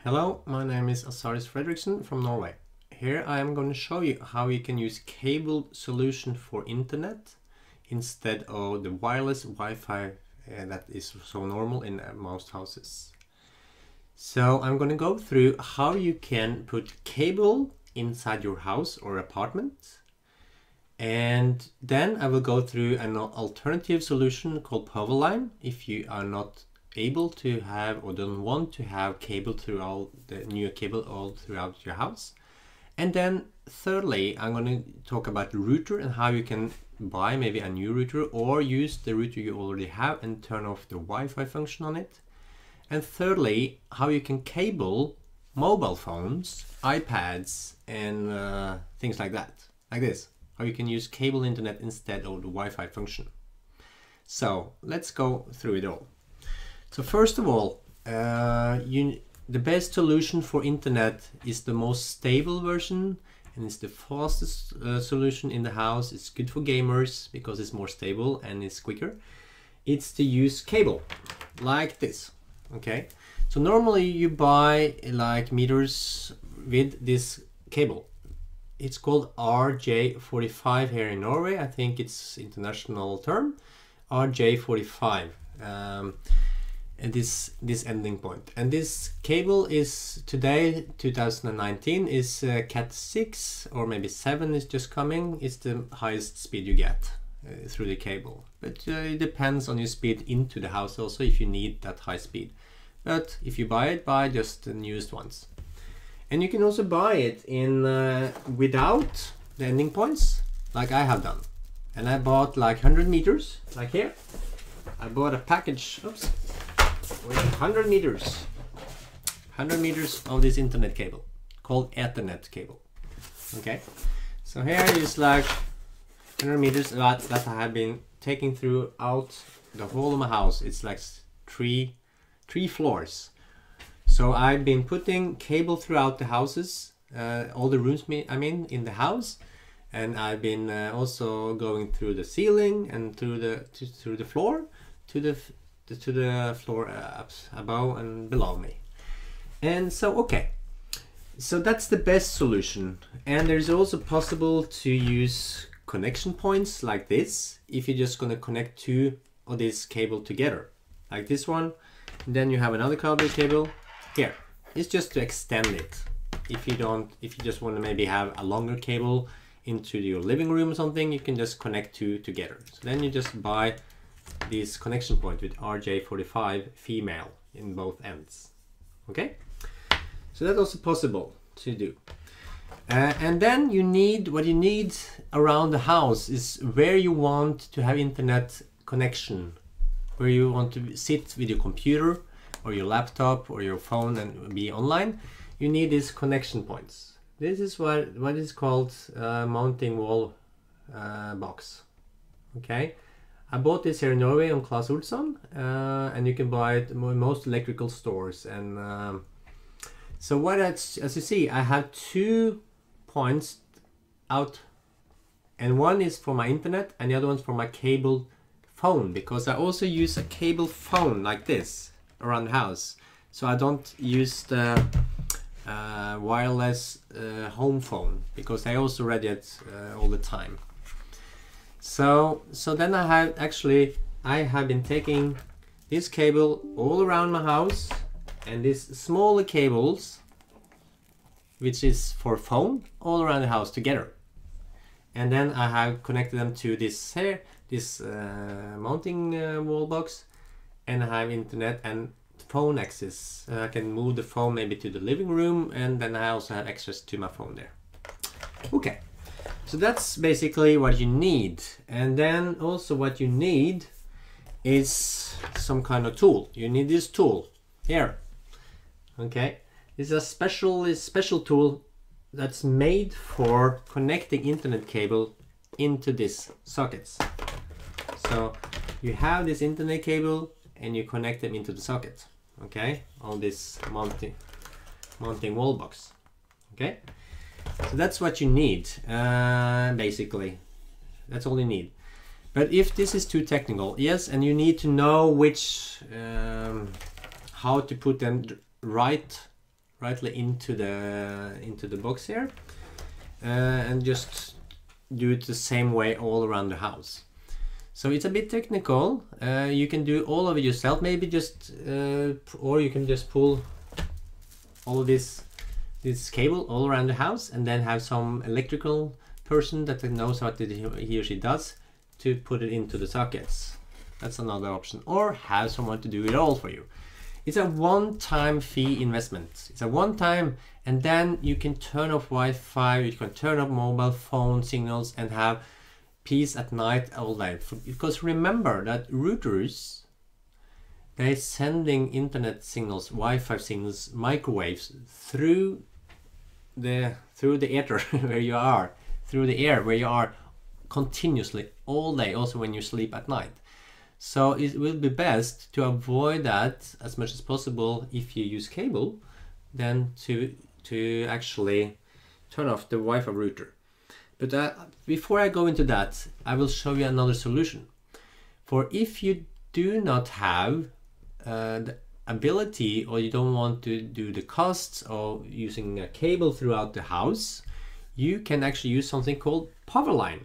Hello, my name is Azaris Fredriksen from Norway. Here I am going to show you how you can use cable solution for internet instead of the wireless Wi-Fi that is so normal in most houses. So I'm going to go through how you can put cable inside your house or apartment, and then I will go through an alternative solution called powerline if you are not able to have or don't want to have cable throughout the new cable all throughout your house. And then thirdly, I'm going to talk about the router and how you can buy maybe a new router or use the router you already have and turn off the Wi-Fi function on it. And thirdly, how you can cable mobile phones, iPads and things like that, like this. How you can use cable internet instead of the Wi-Fi function. So let's go through it all. So first of all, the best solution for internet is the most stable version and it's the fastest solution in the house. It's good for gamers because it's more stable and it's quicker. It's to use cable like this. Okay, so normally you buy like meters with this cable. It's called RJ45 here in Norway. I think it's international term, RJ45. And this ending point, and this cable is today 2019 is Cat 6 or maybe 7 is just coming. It's the highest speed you get through the cable, but it depends on your speed into the house also if you need that high speed. But if you buy it, buy just the newest ones. And you can also buy it in without the ending points like I have done. And I bought like 100 meters like here. I bought a package, oops, with 100 meters of this internet cable called Ethernet cable. Okay, so here is like 100 meters that I have been taking throughout the whole of my house. It's like three floors. So I've been putting cable throughout the houses, all the rooms I mean in the house, and I've been also going through the ceiling and through the floor to the floor above and below me. And so okay, so that's the best solution. And there's also possible to use connection points like this if you're just going to connect two of this cable together like this one, and then you have another cable here. It's just to extend it if you just want to maybe have a longer cable into your living room or something. You can just connect two together. So then you just buy this connection point with RJ45 female in both ends. Okay, so that's also possible to do. And then what you need around the house is where you want to have internet connection, where you want to sit with your computer or your laptop or your phone and be online. You need these connection points. This is what is called mounting wall box. Okay, I bought this here in Norway on Claes Olsson, and you can buy it in most electrical stores. And so as you see, I have 2 points out, and one is for my internet and the other one's for my cable phone, because I also use a cable phone like this around the house. So I don't use the wireless home phone because I also read it all the time. So then I have been taking this cable all around my house and these smaller cables, which is for phone, all around the house together. And then I have connected them to this here, this mounting wall box, and I have internet and phone access. I can move the phone maybe to the living room, and then I also have access to my phone there. Okay. So that's basically what you need. And then also what you need is some kind of tool. You need this tool here. Okay, it's a special tool that's made for connecting internet cable into these sockets. So you have this internet cable and you connect them into the socket. Okay, on this mounting wall box. Okay. So that's what you need, basically. That's all you need. But if this is too technical, yes, and you need to know which, how to put them right rightly into the box here, and just do it the same way all around the house. So it's a bit technical. You can do all of it yourself, maybe just or you can just pull all of this cable all around the house and then have some electrical person that knows what he or she does to put it into the sockets. That's another option. Or have someone to do it all for you. It's a one-time fee investment. It's a one-time, and then you can turn off Wi-Fi, you can turn off mobile phone signals and have peace at night all day. Because remember that routers, they're sending internet signals, Wi-Fi signals, microwaves through the ether where you are, through the air where you are continuously all day, also when you sleep at night. So it will be best to avoid that as much as possible if you use cable, than to actually turn off the Wi-Fi router. But before I go into that, I will show you another solution. For if you do not have the ability, or you don't want to do the costs of using a cable throughout the house, you can actually use something called powerline.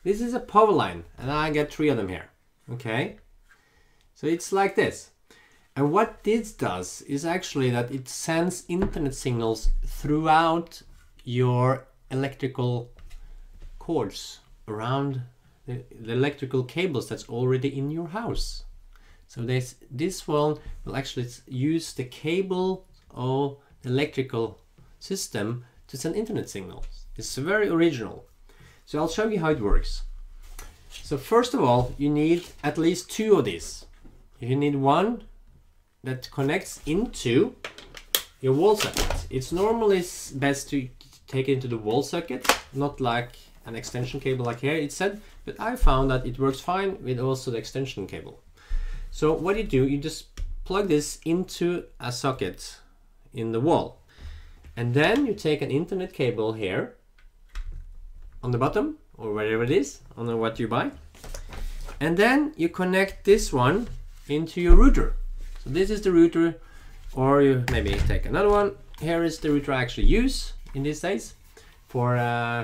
This is a powerline, and I get 3 of them here. Okay, so it's like this, and what this does is actually that it sends internet signals throughout your electrical cords around the electrical cables that's already in your house. So this one will actually use the cable or the electrical system to send internet signals. It's very original. So I'll show you how it works. So first of all, you need at least 2 of these. You need one that connects into your wall socket. It's normally best to take it into the wall socket, not like an extension cable like here it said, but I found that it works fine with also the extension cable. So what you do, you just plug this into a socket in the wall, and then you take an internet cable here on the bottom, or wherever it is, on what you buy, and then you connect this one into your router. So this is the router, or you maybe take another one. Here is the router I actually use in these days for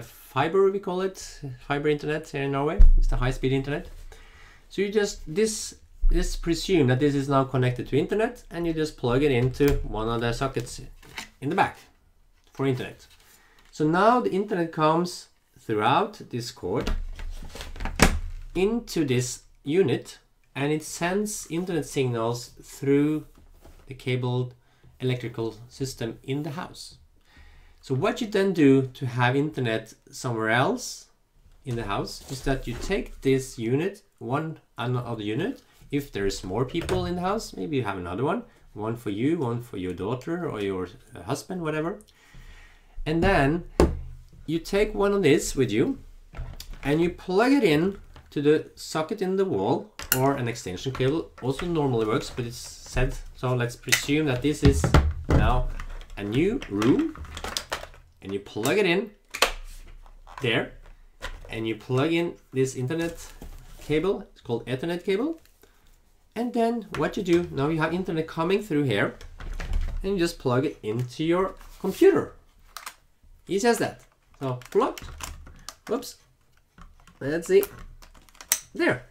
fiber, we call it, fiber internet here in Norway. It's the high-speed internet. So you just presume that this is now connected to internet, and you just plug it into one of the sockets in the back for internet. So now the internet comes throughout this cord into this unit, and it sends internet signals through the cabled electrical system in the house. So what you then do to have internet somewhere else in the house is that you take this unit, one other unit. If there's more people in the house, maybe you have another one for you, one for your daughter or your husband, whatever. And then you take one of this with you and you plug it in to the socket in the wall, or an extension cable also normally works, but it's said, so let's presume that this is now a new room, and you plug it in there, and you plug in this internet cable. It's called Ethernet cable. And then what you do, now you have internet coming through here, and you just plug it into your computer. Easy as that. So plug, whoops, let's see, there.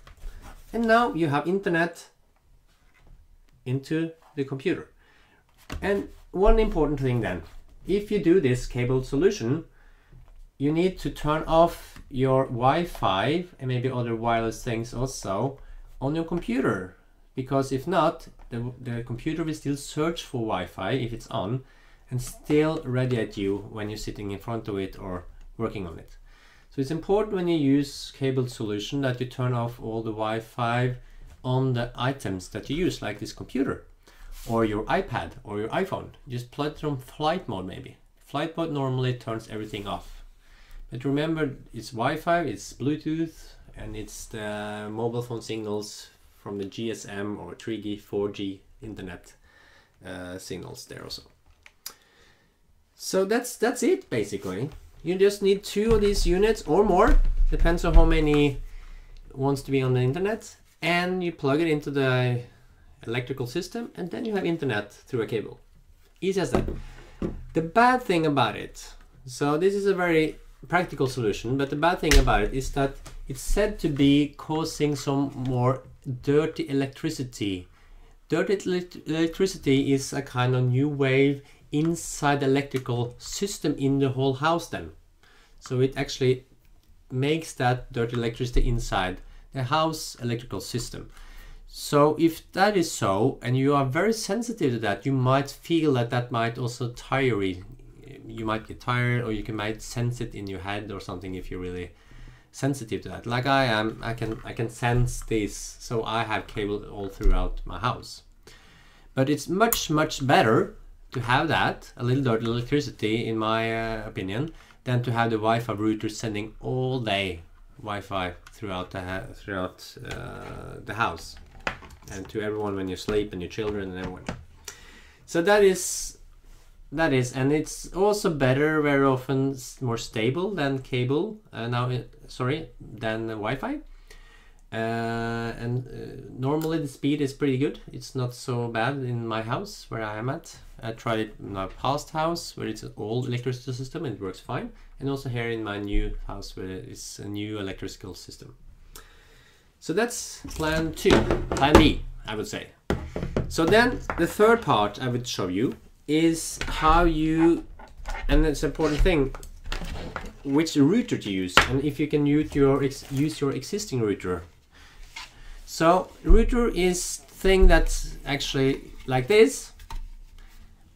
And now you have internet into the computer. And one important thing then, if you do this cable solution, you need to turn off your Wi-Fi and maybe other wireless things also on your computer, because if not, the computer will still search for Wi-Fi if it's on and still radiate you when you're sitting in front of it or working on it. So it's important when you use cable solution that you turn off all the Wi-Fi on the items that you use, like this computer or your iPad or your iPhone. Just plug it on flight mode maybe. Flight mode normally turns everything off. But remember, it's Wi-Fi, it's Bluetooth, and it's the mobile phone signals from the GSM or 3G, 4G internet signals there also. So that's it basically. You just need 2 of these units or more, depends on how many wants to be on the internet, and you plug it into the electrical system, and then you have internet through a cable. Easy as that. The bad thing about it, so this is a very practical solution, but the bad thing about it is that it's said to be causing some more dirty electricity. Dirty electricity is a kind of new wave inside the electrical system in the whole house then. So it actually makes that dirty electricity inside the house electrical system. So if that is so, and you are very sensitive to that, you might feel that that might also tire you. You might get tired, or might sense it in your head or something if you're really sensitive to that. Like I am, I can sense this, so I have cable all throughout my house. But it's much better to have that, a little dirty electricity in my opinion, than to have the Wi-Fi router sending all day Wi-Fi throughout the house, and to everyone when you sleep, and your children and everyone. So that is, and it's also better, very often more stable than cable. Than Wi-Fi. Normally the speed is pretty good. It's not so bad in my house where I am at. I tried it in my past house where it's an old electrical system and it works fine, and also here in my new house where it's a new electrical system. So that's plan B, I would say. So then the third part I would show you is how you, and it's an important thing, which router to use, and if you can use your existing router. So router is thing that's actually like this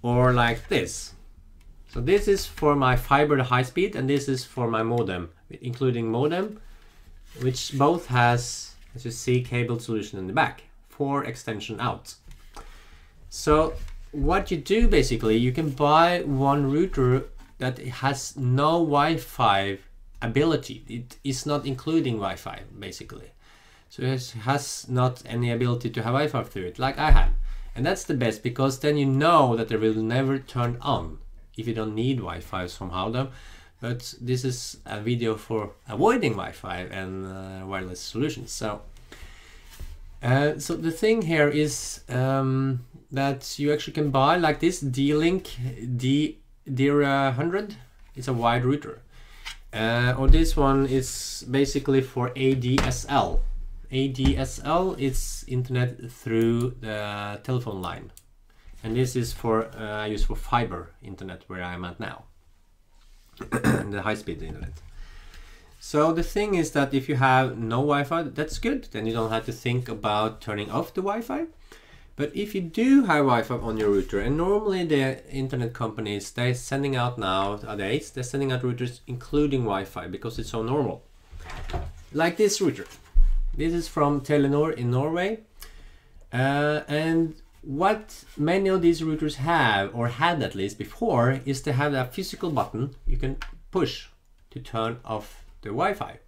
or like this. So this is for my fiber to high speed, and this is for my modem, including modem, which both has, as you see, cable solution in the back for extension out. So what you do basically, you can buy one router that has no Wi-Fi ability. It is not including Wi-Fi basically. So it has not any ability to have Wi-Fi through it, like I have. And that's the best, because then you know that it will never turn on if you don't need Wi-Fi somehow though. But this is a video for avoiding Wi-Fi and wireless solutions. So the thing here is that you actually can buy like this D-Link D100. It's a wide router. Or this one is basically for ADSL. ADSL is internet through the telephone line, and this is for I use for fiber internet where I am at now, the high-speed internet. So the thing is that if you have no Wi-Fi, that's good. Then you don't have to think about turning off the Wi-Fi. But if you do have Wi-Fi on your router, and normally the internet companies, they're sending out nowadays, they're sending out routers including Wi-Fi because it's so normal. Like this router. This is from Telenor in Norway. And what many of these routers have, or had at least before, is to have a physical button you can push to turn off the Wi-Fi.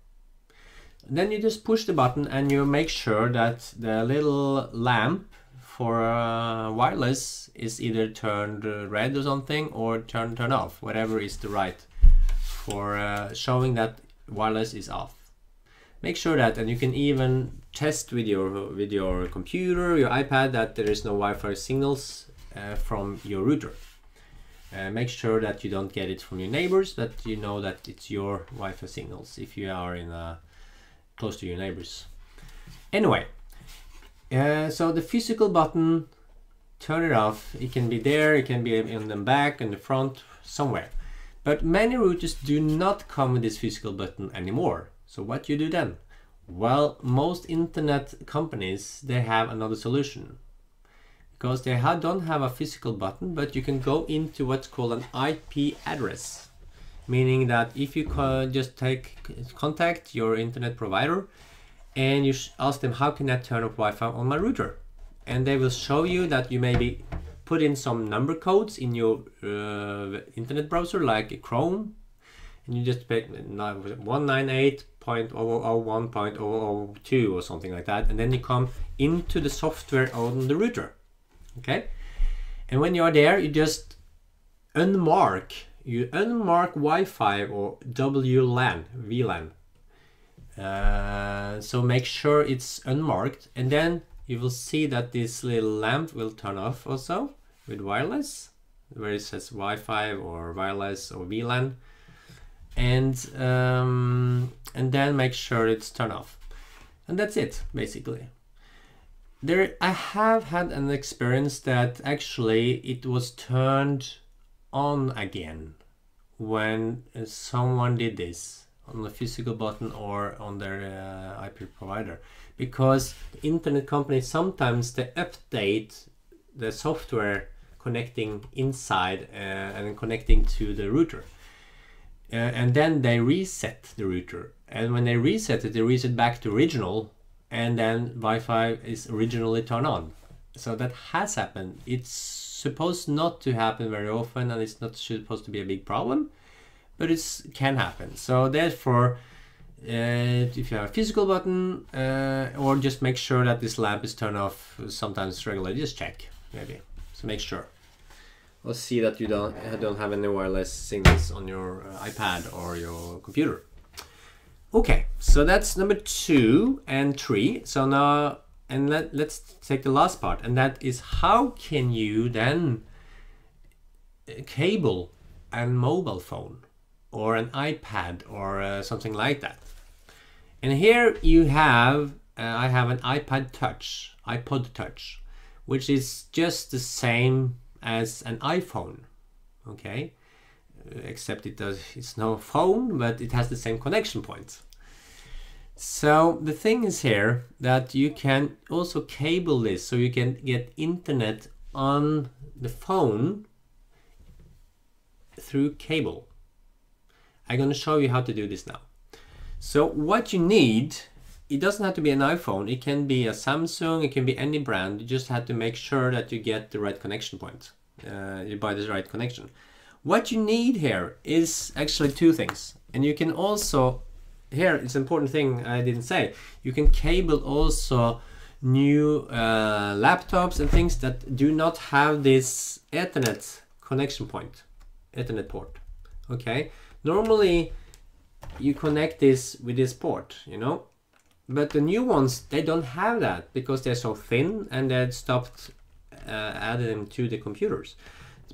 Then you just push the button and you make sure that the little lamp for wireless is either turned red or something, or turn off, whatever is the right for showing that wireless is off. Make sure that, and you can even test with your computer, your iPad, that there is no Wi-Fi signals from your router. Make sure that you don't get it from your neighbors, that you know that it's your Wi-Fi signals if you are in close to your neighbors. Anyway, so the physical button, turn it off. It can be there, it can be in the back, in the front, somewhere. But many routers do not come with this physical button anymore. So what you do then? Well, most internet companies, they have another solution, because they don't have a physical button, but you can go into what's called an IP address, meaning that if you just contact your internet provider and you ask them, how can I turn off Wi-Fi on my router? And they will show you that you maybe put in some number codes in your internet browser like Chrome, and you just pick 198.001.002 or something like that, and then you come into the software on the router. Okay, and when you are there, you just unmark Wi-Fi or VLAN. So make sure it's unmarked, and then you will see that this little lamp will turn off also with wireless. where it says Wi-Fi or wireless or VLAN, and then make sure it's turned off. And that's it, basically. I have had an experience that actually it was turned on again when someone did this on the physical button or on their IP provider, because the internet companies sometimes they update the software connecting inside and connecting to the router, and then they reset the router, and when they reset it, they reset back to original, and then Wi-Fi is originally turned on. So that has happened. It's supposed not to happen very often, and it's not supposed to be a big problem, but it can happen. So therefore, if you have a physical button, or just make sure that this lamp is turned off sometimes regularly, just check maybe. So make sure. Or see that you don't have any wireless signals on your iPad or your computer. Okay, so that's number 2 and 3. So now, and let's take the last part, and that is how can you then cable a mobile phone or an iPad or something like that. And here you have, I have an iPod Touch, which is just the same as an iPhone, okay? Except it's no phone, but it has the same connection point. So the thing is here that you can also cable this, so you can get internet on the phone through cable. I'm going to show you how to do this now. So what you need, it doesn't have to be an iPhone, it can be a Samsung, it can be any brand. You just have to make sure that you get the right connection point, you buy the right connection. What you need here is actually 2 things, and you can also, here it's an important thing I didn't say, you can cable also new laptops and things that do not have this Ethernet connection point, Ethernet port, okay? Normally you connect this with this port, you know, but the new ones, they don't have that because they're so thin and they stopped adding them to the computers.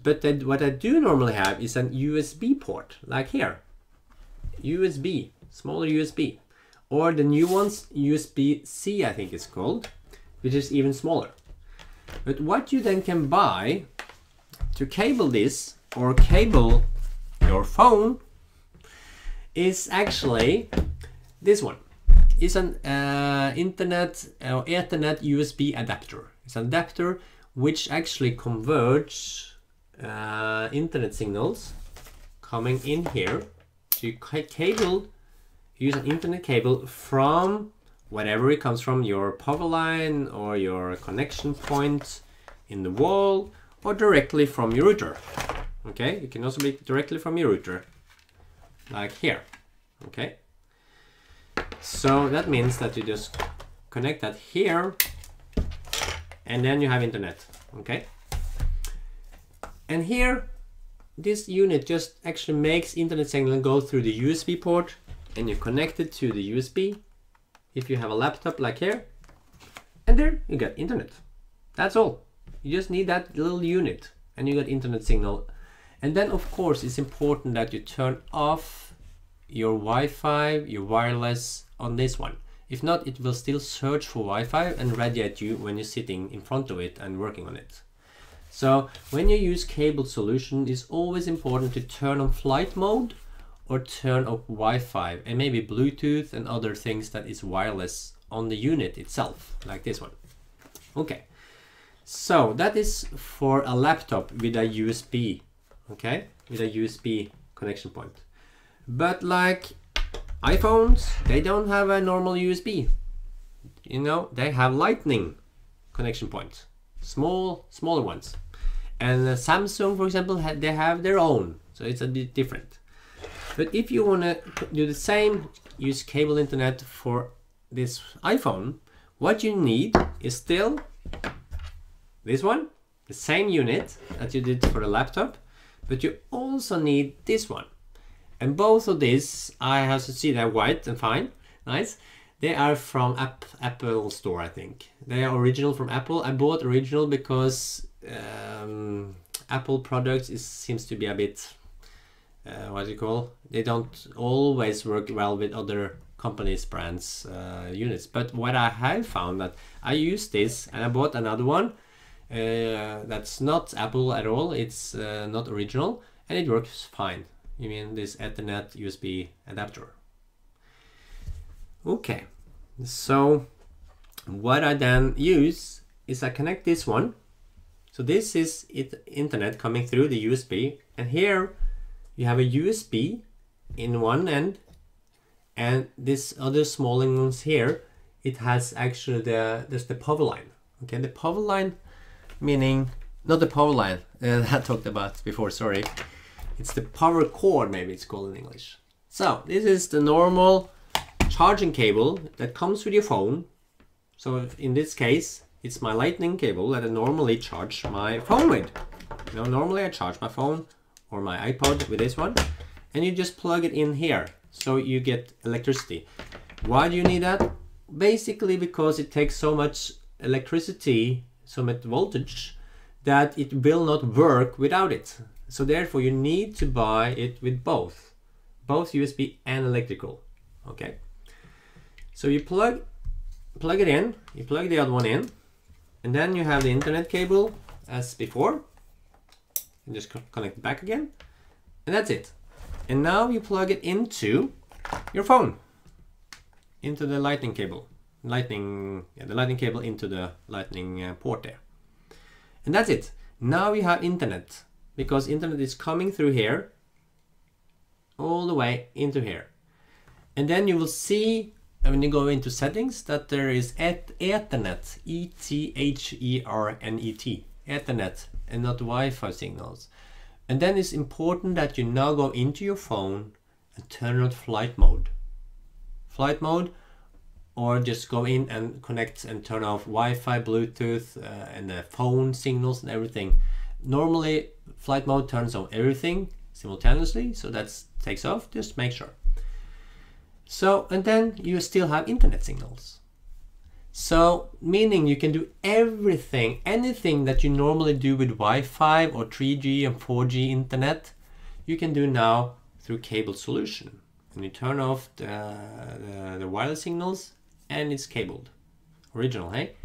But what I do normally have is an USB port, like here, USB, smaller USB, or the new ones, USB-C I think it's called, which is even smaller. But what you then can buy to cable this or cable your phone is actually this one. It's an internet or Ethernet USB adapter. It's an adapter which actually converts internet signals coming in here. So you use an internet cable from whatever it comes from, your power line or your connection point in the wall, or directly from your router. Okay, it can also be directly from your router, like here. Okay, so that means that you just connect that here, and then you have internet. Okay, and here this unit just actually makes internet signal go through the USB port, and you connect it to the USB if you have a laptop like here, and there you get internet. That's all. You just need that little unit and you get internet signal. And then of course it's important that you turn off your Wi-Fi, your wireless on this one. If not, it will still search for Wi-Fi and radiate you when you're sitting in front of it and working on it. So when you use cable solution, it's always important to turn on flight mode or turn off Wi-Fi and maybe Bluetooth and other things that is wireless on the unit itself, like this one. Okay, so that is for a laptop with a USB, okay, with a USB connection point. But like iPhones, they don't have a normal USB. You know, they have Lightning connection points, smaller ones. And Samsung, for example, they have their own, so it's a bit different. But if you want to do the same, use cable internet for this iPhone, what you need is still this one, the same unit that you did for the laptop, but you also need this one. And both of these, I have to see, they're white and fine, nice. They are from Apple store, I think. They are original from Apple. I bought original because Apple products seems to be a bit, what do you call? They don't always work well with other companies' brands units. But what I have found that I use this, and I bought another one that's not Apple at all. It's not original, and it works fine. You mean this Ethernet USB adapter? Okay, so what I then use is I connect this one. So this is internet coming through the USB, and here you have a USB in one end, and this other small ones here, it has actually there's the power line. Okay, the power line, meaning not the power line that I talked about before, sorry. It's the power cord, maybe it's called in English. So this is the normal charging cable that comes with your phone. So in this case, it's my lightning cable that I normally charge my phone with. You know, normally I charge my phone or my iPod with this one, and you just plug it in here, so you get electricity. Why do you need that? Basically because it takes so much electricity, so much voltage, that it will not work without it. So therefore you need to buy it with both USB and electrical. Okay, so you plug it in, you plug the other one in, and then you have the internet cable as before, and just connect it back again, and that's it. And now you plug it into your phone, into the lightning cable, the lightning cable into the lightning port there, and that's it. Now you have internet, because internet is coming through here all the way into here. And then you will see when you go into settings that there is Ethernet, E-T-H-E-R-N-E-T, Ethernet, and not Wi-Fi signals. And then it's important that you now go into your phone and turn on flight mode. Flight mode, or just go in and connect and turn off Wi-Fi, Bluetooth, and the phone signals and everything. Normally, flight mode turns on everything simultaneously, so that takes off, just make sure. So, and then you still have internet signals. So, meaning you can do everything, anything that you normally do with Wi-Fi or 3G and 4G internet, you can do now through cable solution. And you turn off the wireless signals, and it's cabled. Original, hey?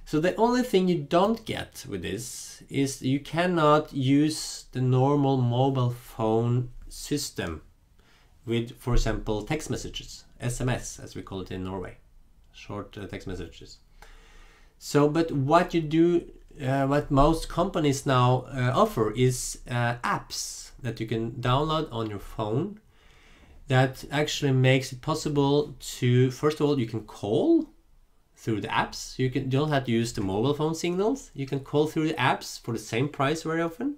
So the only thing you don't get with this is you cannot use the normal mobile phone system with, for example, text messages, SMS, as we call it in Norway, short text messages. So, but what you do, what most companies now offer is apps that you can download on your phone that actually makes it possible to, first of all, you can call through the apps. You don't have to use the mobile phone signals. You can call through the apps for the same price very often.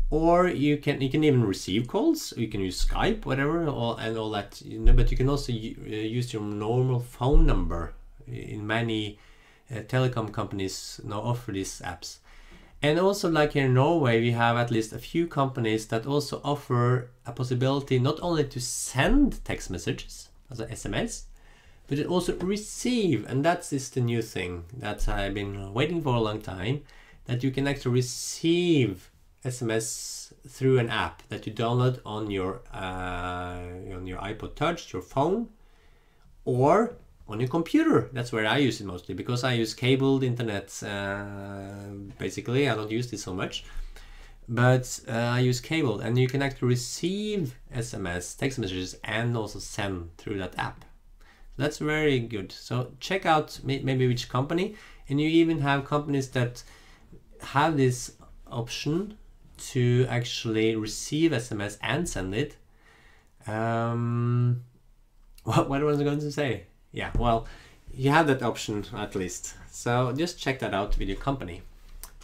Or you can even receive calls. You can use Skype, whatever, and all that. You know, but you can also use your normal phone number. In many telecom companies now offer these apps. And also, like here in Norway, we have at least a few companies that also offer a possibility not only to send text messages, as an SMS, but it also receive. And that is the new thing that I've been waiting for a long time, that you can actually receive SMS through an app that you download on your iPod Touch, your phone, or on your computer. That's where I use it mostly, because I use cabled internet. Basically, I don't use this so much, but I use cable, and you can actually receive SMS, text messages, and also send through that app. That's very good. So check out maybe which company, and you even have companies that have this option to actually receive SMS and send it. What was I going to say? Yeah, well, you have that option at least. So just check that out with your company.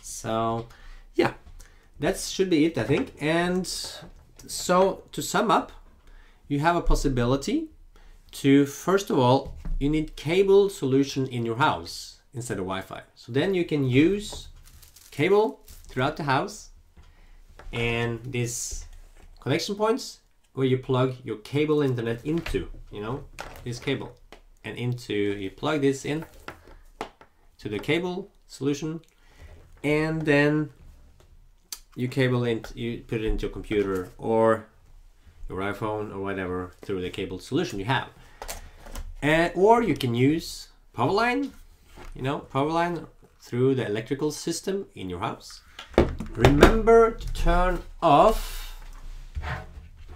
So yeah, that should be it, I think. And so to sum up, you have a possibility to, first of all, you need cable solution in your house instead of Wi-Fi. So then you can use cable throughout the house, and these connection points where you plug your cable internet into, you know, this cable, and you plug this in to the cable solution, and then you cable it, you put it into your computer or your iPhone or whatever through the cable solution you have. Or you can use powerline, powerline through the electrical system in your house. Remember to turn off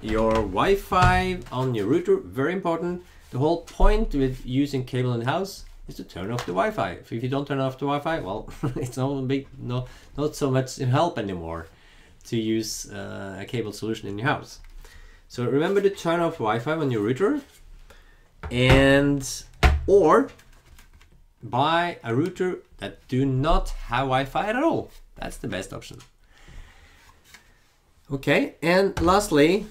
your Wi-Fi on your router, very important. The whole point with using cable in the house is to turn off the Wi-Fi. If you don't turn off the Wi-Fi, well, it's not so much help anymore to use a cable solution in your house. So remember to turn off Wi-Fi on your router, or buy a router that do not have Wi-Fi at all. That's the best option. Okay, and lastly,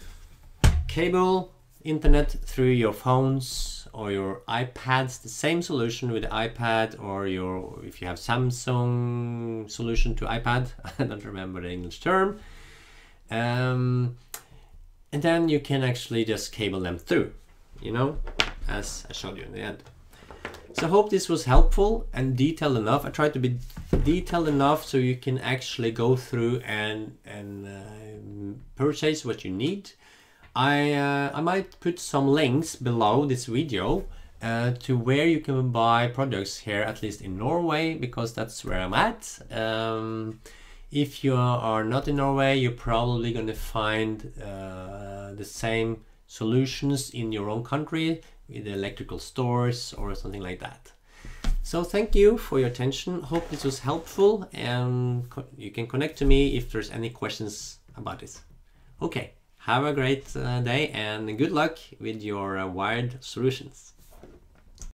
cable internet through your phones or your iPads. The same solution with the iPad, or if you have Samsung solution to iPad, I don't remember the English term. And then you can actually just cable them through, as I showed you in the end. So I hope this was helpful and detailed enough. I tried to be detailed enough so you can actually go through and purchase what you need. I might put some links below this video to where you can buy products here, at least in Norway, because that's where I'm at. If you are not in Norway, you're probably going to find the same solutions in your own country with electrical stores or something like that. So thank you for your attention. Hope this was helpful, and you can connect to me if there's any questions about this. Okay, have a great day and good luck with your wired solutions.